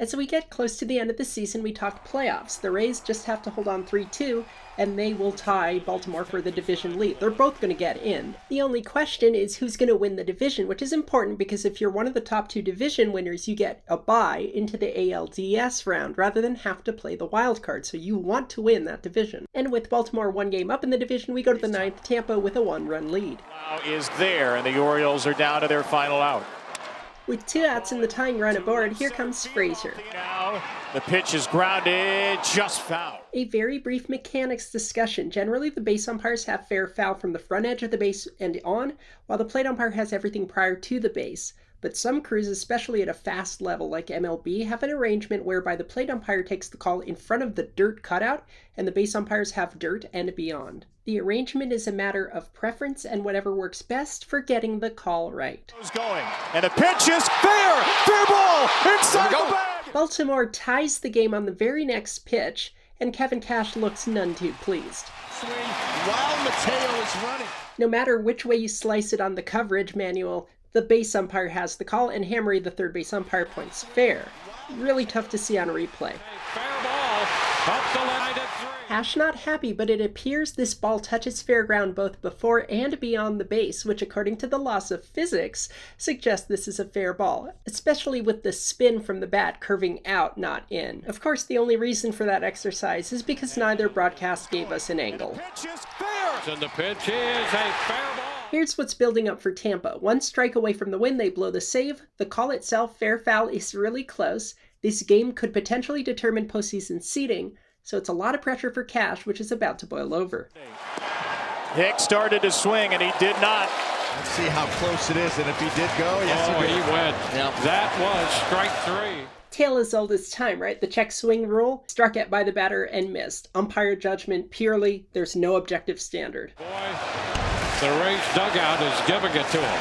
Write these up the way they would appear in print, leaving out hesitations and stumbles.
As we get close to the end of the season, we talk playoffs. The Rays just have to hold on 3-2, and they will tie Baltimore for the division lead. They're both going to get in. The only question is who's going to win the division, which is important because if you're one of the top two division winners, you get a bye into the ALDS round rather than have to play the wild card. So you want to win that division. And with Baltimore one game up in the division, we go to the ninth, Tampa with a 1-run lead. Now is there, and the Orioles are down to their final out. With 2 outs and the tying run aboard, here comes Frazier. Now the pitch is grounded, just foul. A very brief mechanics discussion. Generally, the base umpires have fair foul from the front edge of the base and on, while the plate umpire has everything prior to the base. But some crews, especially at a fast level like MLB, have an arrangement whereby the plate umpire takes the call in front of the dirt cutout, and the base umpires have dirt and beyond. The arrangement is a matter of preference and whatever works best for getting the call right. Going, and the pitch is fair! Fair ball! Inside the bag! Baltimore ties the game on the very next pitch, and Kevin Cash looks none too pleased. Swing while Mateo is running. No matter which way you slice it on the coverage manual, the base umpire has the call, and Hamari, the third base umpire, points fair. Really tough to see on a replay. Fair ball, up the line at 3. Cash not happy, but it appears this ball touches fair ground both before and beyond the base, which according to the laws of physics, suggests this is a fair ball, especially with the spin from the bat curving out, not in. Of course, the only reason for that exercise is because neither broadcast gave us an angle. Pitch is fair! And the pitch is a fair ball. Here's what's building up for Tampa. 1 strike away from the win, they blow the save. The call itself, fair foul, is really close. This game could potentially determine postseason seeding, so it's a lot of pressure for Cash, which is about to boil over. Hicks started to swing, and he did not. Let's see how close it is, and if he did go, yes, He went. Yep. That was strike 3. Tale as old as time, right? The check swing rule, struck at by the batter and missed. Umpire judgment purely, there's no objective standard. Boy, the Rays dugout is giving it to him.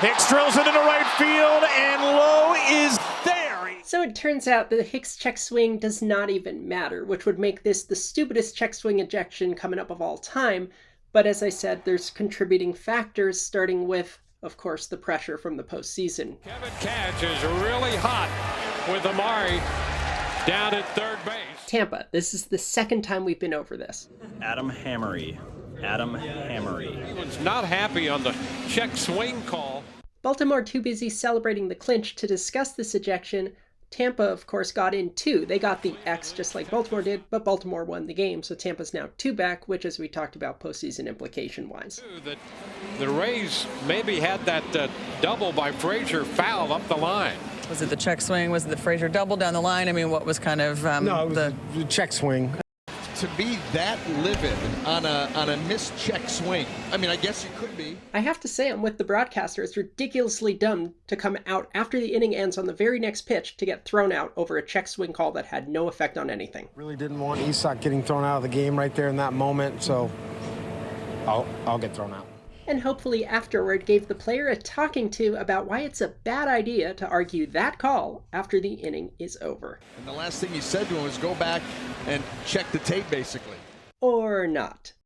Hicks drills it into right field, and Lowe is there. So it turns out the Hicks check swing does not even matter, which would make this the stupidest check swing ejection coming up of all time. But as I said, there's contributing factors, starting with, of course, the pressure from the postseason. Kevin Cash is really hot with Hamari down at third base. Tampa, this is the second time we've been over this. Hamari. Everyone's not happy on the check swing call. Baltimore too busy celebrating the clinch to discuss this ejection. Tampa, of course, got in too. They got the X just like Baltimore did, but Baltimore won the game, so Tampa's now 2 back, which, as we talked about, postseason implication-wise. That the Rays maybe had that double by Frazier foul up the line. Was it the check swing? Was it the Frazier double down the line? I mean, what was kind of No, it was the check swing. To be that livid on a missed check swing, I mean, I guess you could be. I have to say, I'm with the broadcaster. It's ridiculously dumb to come out after the inning ends on the very next pitch to get thrown out over a check swing call that had no effect on anything. Really didn't want Isak getting thrown out of the game right there in that moment, so I'll get thrown out. And hopefully afterward gave the player a talking to about why it's a bad idea to argue that call after the inning is over. And the last thing he said to him was go back and check the tape, basically. Or not.